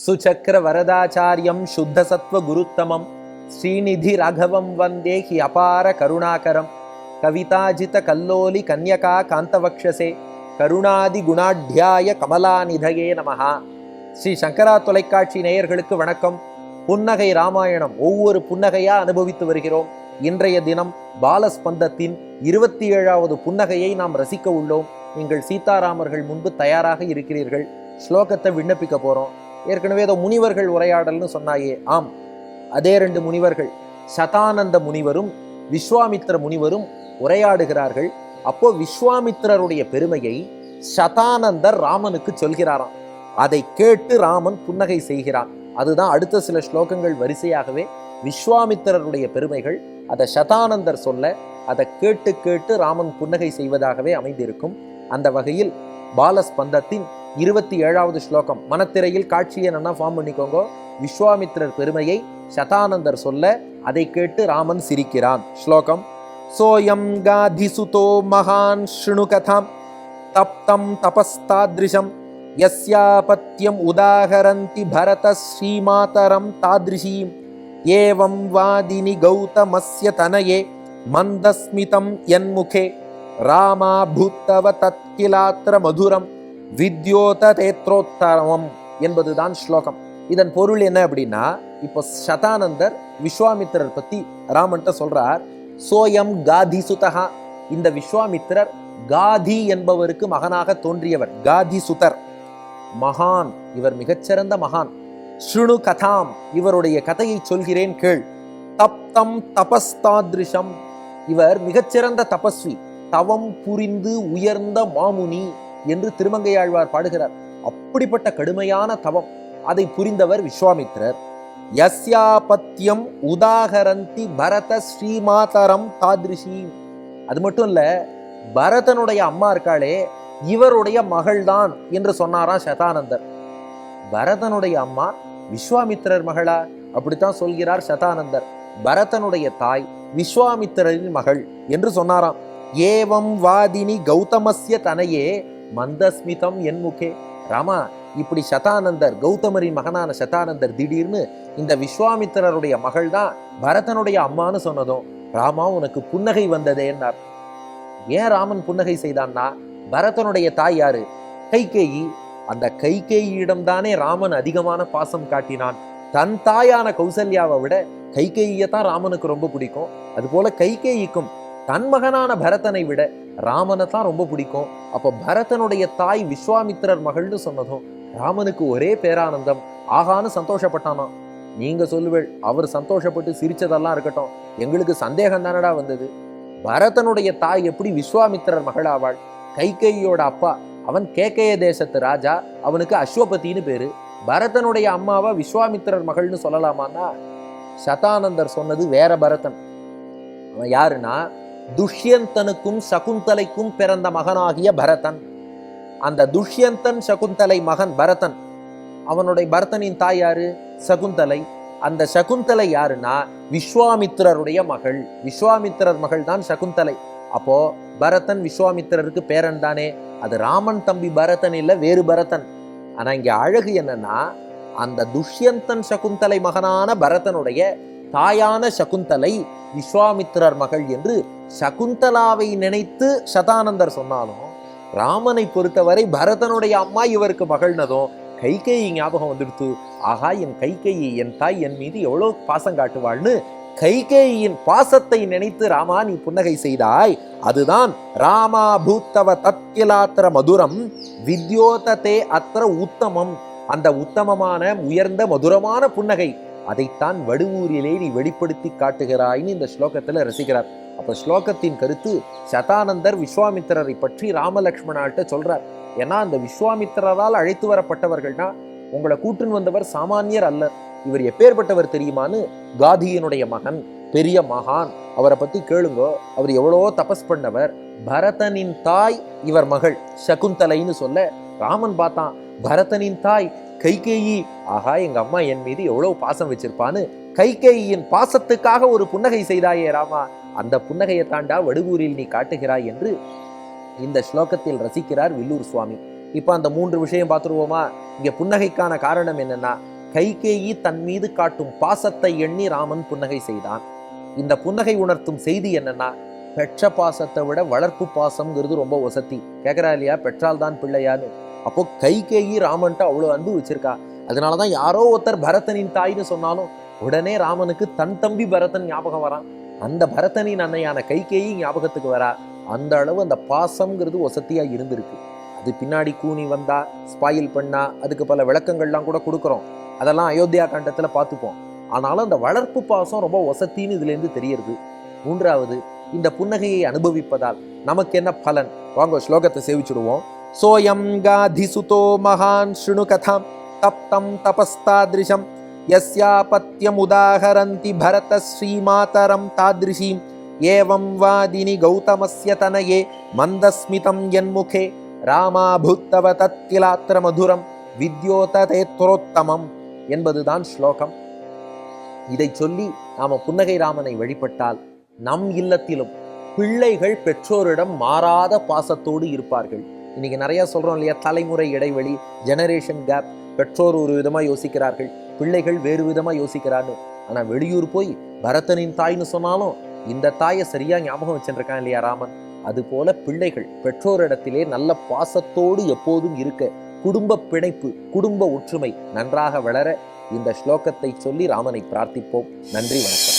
சுசக்கர வரதாச்சாரியம் சுத்த சத்வ குருத்தமம் ஸ்ரீநிதி ராகவம் வந்தே ஹி அபார கருணாகரம் கவிதாஜித கல்லோலி கன்யகா காந்தவக்ஷசே கருணாதி குணாட்யாய கமலாநிதயே நமஹா. ஸ்ரீ சங்கரா தொலைக்காட்சி நேயர்களுக்கு வணக்கம். புன்னகை ராமாயணம் ஒவ்வொரு புன்னகையா அனுபவித்து வருகிறோம். இன்றைய தினம் பாலஸ்பந்தத்தின் 27வது புன்னகையை நாம் ரசிக்க உள்ளோம். நீங்கள் சீதாராமர்கள் முன்பு தயாராக இருக்கிறீர்கள். ஸ்லோகத்தை விண்ணப்பிக்க போறோம். ஏற்கனவே ஏதோ முனிவர்கள் உரையாடல்னு சொன்னாயே, ஆம், அதே 2 முனிவர்கள் சதானந்த முனிவரும் விஸ்வாமித்திர முனிவரும் உரையாடுகிறார்கள். அப்போ விஸ்வாமித்திரருடைய பெருமையை சதானந்தர் ராமனுக்கு சொல்கிறாராம். அதை கேட்டு ராமன் புன்னகை செய்கிறான். அதுதான் அடுத்த சில ஸ்லோகங்கள் வரிசையாகவே விஸ்வாமித்திரருடைய பெருமைகள். அதை சதானந்தர் சொல்ல அதை கேட்டு கேட்டு ராமன் புன்னகை செய்வதாகவே அமைந்திருக்கும். அந்த வகையில் பாலஸ்பந்தத்தின் 27வது ஸ்லோகம் மனத்திரையில் காட்சியை நல்லா ஃபார்ம் பண்ணிக்கோங்க. விஸ்வாமித்திரர் பெருமையை சதானந்தர் சொல்ல அதை கேட்டு ராமன் சிரிக்கிறான். ஸ்லோகம்: சோயம் காதிசுதோ மகான் ஸ்ருணு கதாம் தப்தம் தபஸ்தாத்ரிஷம் யஸ்யாபத்யம் உதாகரந்தி பரத ஸ்ரீமாதரம் தாத்ரிஷீம் ஏவம் வாதினி கௌதமஸ்ய தனயே மந்தஸ்மிதம் என்முகே ராமா பூத்தவ தத்கிலாத்ர மதுரம் வித்யோத தேத்ரோத்தரமம் என்பதுதான் ஸ்லோகம். இதன் பொருள் என்ன அப்படின்னா, இப்போ சதானந்தர் விஸ்வாமித்திரர் பத்தி ராமன்ட்ட சொல்றார். சோயம் காதிசுதா, இந்த விஸ்வாமித்திரர் காதி என்பவருக்கு மகனாக தோன்றியவர். காதிசுதர் மகான், இவர் மிகச்சிறந்த மகான். ஸ்ருணு கதாம், இவருடைய கதையை சொல்கிறேன் கேள். தப்தம் தபஸ்தாத்ரிஷம், இவர் மிகச்சிறந்த தபஸ்வி, தவம் புரிந்து உயர்ந்த மாமுனி என்று திருமங்கையாழ்வார் பாடுகிறார். அப்படிப்பட்ட கடுமையான தவம் அதை புரிந்தவர் விஸ்வாமித்திரர். யஸ்யாபத்யம் உதாகரந்தி பரத ஸ்ரீமாதரம் தாத்ரிஷி, அது மட்டும் இல்ல, பரதனுடைய அம்மா இருக்காளே இவருடைய மகள்தான் என்று சொன்னாராம் சதானந்தர். பரதனுடைய அம்மா விஸ்வாமித்திரர் மகளா? அப்படித்தான் சொல்கிறார் சதானந்தர். பரதனுடைய தாய் விஸ்வாமித்திரரின் மகள் என்று சொன்னாராம். ஏவம் வாதினி கௌதமஸ்ய தனையே மந்தஸ்மிதம் என்முகே. ராமா, இப்படி சதானந்தர், கௌதமரின் மகனான சதானந்தர் திடீர்னு இந்த விஸ்வாமித்திரருடைய மகள் தான் பரதனுடைய அம்மான்னு சொன்னதும் ராமா உனக்கு புன்னகை வந்ததே என்னார். ஏன் ராமன் புன்னகை செய்தான்னா, பரதனுடைய தாய் யாரு? கைகேயி. அந்த கைகேயியிடம் தானே ராமன் அதிகமான பாசம் காட்டினான். தன் தாயான கௌசல்யாவை விட கைகேயியை தான் ராமனுக்கு ரொம்ப பிடிக்கும். அதுபோல கைகேயிக்கும் தன் மகனான பரதனை விட ராமனை தான் ரொம்ப பிடிக்கும். அப்போ பரதனுடைய தாய் விஸ்வாமித்திரர் மகள்னு சொன்னதும் ராமனுக்கு ஒரே பேரானந்தம். ஆகான்னு சந்தோஷப்பட்டானாம். நீங்க சொல்லுவேள், அவர் சந்தோஷப்பட்டு சிரிச்சதெல்லாம் இருக்கட்டும், எங்களுக்கு சந்தேகம் தானடா வந்தது. பரதனுடைய தாய் எப்படி விஸ்வாமித்திரர் மகளாவாள்? கைகேயியோட அப்பா அவன் கேகய தேசத்து ராஜா, அவனுக்கு அஸ்வபதினு பேரு. பரதனுடைய அம்மாவை விஸ்வாமித்திரர் மகள்னு சொல்லலாமான்னா, சதானந்தர் சொன்னது வேற பரதன். அவன் யாருன்னா, துஷ்யந்தனுக்கும் சகுந்தலைக்கும் பிறந்த மகனாகிய பரதன். அந்த துஷ்யந்தன் சகுந்தலை மகன் பரதன். அவனுடைய பரதனின் தாய் யாரு? சகுந்தலை. அந்த சகுந்தலை யாருன்னா விஸ்வாமித்திரருடைய மகள். விஸ்வாமித்திரர் மகள் தான் சகுந்தலை. அப்போ பரதன் விஸ்வாமித்திரருக்கு பேரன் தானே. அது ராமன் தம்பி பரதன் இல்ல, வேறு பரதன். ஆனா இங்க அழகு என்னன்னா, அந்த துஷ்யந்தன் சகுந்தலை மகனான பரதனுடைய தாயான சகுந்தலை விஸ்வாமித்திரர் மகள் என்று சகுந்தலாவை நினைத்து சதானந்தர் சொன்னாலும், ராமனை பொறுத்தவரை பரதனுடைய அம்மா இவருக்கு மகள்னதும் கைகேயி ஞாபகம் வந்துடுத்து. ஆகா, என் கைகேயி, என் தாய் என் மீது எவ்வளவு பாசம் காட்டுவாள்னு கைகேயின் பாசத்தை நினைத்து ராமா நீ புன்னகை செய்தாய். அதுதான் ராமா பூத்தவ தத்கிலாத்திர மதுரம் வித்யோததே அத்திர உத்தமம். அந்த உத்தமமான உயர்ந்த மதுரமான புன்னகை அதைத்தான் வடுவூரிலே நீ வெளிப்படுத்தி காட்டுகிறாய்னு இந்த ஸ்லோகத்துல ரசிக்கிறார். அப்ப ஸ்லோகத்தின் கருத்து, சதானந்தர் விஸ்வாமித்திரரை பற்றி ராமலக்ஷ்மணாட்ட சொல்றார். ஏன்னா அந்த விஸ்வாமித்திரரால் அழைத்து வரப்பட்டவர்கள்னா உங்களை கூட்டுன்னு வந்தவர் சாமானியர் அல்ல. இவர் எப்பேற்பட்டவர் தெரியுமான்னு, காதியினுடைய மகன், பெரிய மகான். அவரை பத்தி கேளுங்கோ, அவர் எவ்வளவோ தபஸ் பண்ணவர். பரதனின் தாய் இவர் மகள் சகுந்தலைன்னு சொல்ல ராமன் பார்த்தான், பரதனின் தாய் கைகேயி. ஆகா, எங்க அம்மா என் மீது எவ்வளவு பாசம் வச்சிருப்பான்னு கைகேயின் பாசத்துக்காக ஒரு புன்னகை செய்தாயே ராமா, அந்த புன்னகையை தாண்டா வடுவூரில் நீ காட்டுகிறாய் என்று இந்த ஸ்லோகத்தில் ரசிக்கிறார் வில்லூர் சுவாமி. இப்ப அந்த 3 விஷயம் பார்த்துருவோமா? இங்க புன்னகைக்கான காரணம் என்னன்னா, கைகேயி தன் மீது காட்டும் பாசத்தை எண்ணி ராமன் புன்னகை செய்தான். இந்த புன்னகை உணர்த்தும் செய்தி என்னன்னா, பெற்ற பாசத்தை விட வளர்ப்பு பாசம்ங்கிறது ரொம்ப வசதி. கேட்கறா இல்லையா, பெற்றால் தான் பிள்ளையான்னு. அப்போ கைகேயி ராமன்ட்டு அவ்வளோ அன்பு வச்சிருக்கா. அதனாலதான் யாரோ ஒருத்தர் பரதனின் தாய்னு சொன்னாலும் உடனே ராமனுக்கு தன் தம்பி பரதன் ஞாபகம் வரான். அந்த பரதனின் அன்னையான கைகேயி ஞாபகத்துக்கு வரா. அந்த அளவு அந்த பாசம்ங்கிறது வசதியா இருந்திருக்கு. அது பின்னாடி கூனி வந்தா, ஸ்பாயில் பண்ணா, அதுக்கு பல விளக்கங்கள்லாம் கூட கொடுக்குறோம். அதெல்லாம் அயோத்தியா காண்டத்துல பார்த்துப்போம். ஆனாலும் அந்த வளர்ப்பு பாசம் ரொம்ப வசத்தின்னு இதுல இருந்து தெரியறது. மூன்றாவது, இந்த புன்னகையை அனுபவிப்பதால் நமக்கு என்ன பலன்? வாங்க ஸ்லோகத்தை சேவிச்சுடுவோம். சோயம் காதி சுதோ மகான் ஸ்ருணு கதாம் தப்தம் தபஸ்தாத்ரிஷம் யஸ்யாபத்யம் உதாஹரந்தி பரத ஸ்ரீமாதரம் தாத்ரிஷீம் ஏவம் வாதினி கௌதமஸ்ய தனயே மந்தஸ்மிதம் என்முகே ராமாபுத்தவ தத்கிலாத்திர மதுரம் வித்யோததேத்ரோத்தமம் என்பதுதான் ஸ்லோகம். இதை சொல்லி நாம புன்னகை ராமனை வழிபட்டால் நம் இல்லத்திலும் பிள்ளைகள் பெற்றோரிடம் மாறாத பாசத்தோடு இருப்பார்கள். இன்னைக்கு நிறைய சொல்றோம் இல்லையா, தலைமுறை இடைவெளி, ஜெனரேஷன் கேப். பெற்றோர் ஒரு விதமா யோசிக்கிறார்கள், பிள்ளைகள் வேறு விதமா யோசிக்கிறான்னு. ஆனா வெளியூர் போய் பரதனின் தாய்னு சொன்னாலும் இந்த தாயை சரியா ஞாபகம் வச்சுருக்கான் இல்லையா ராமன். அது போல பிள்ளைகள் பெற்றோரிடத்திலே நல்ல பாசத்தோடு எப்போதும் இருக்க, குடும்ப பிணைப்பு, குடும்ப ஒற்றுமை நன்றாக வளர இந்த ஸ்லோகத்தை சொல்லி ராமனை பிரார்த்திப்போம். நன்றி, வணக்கம்.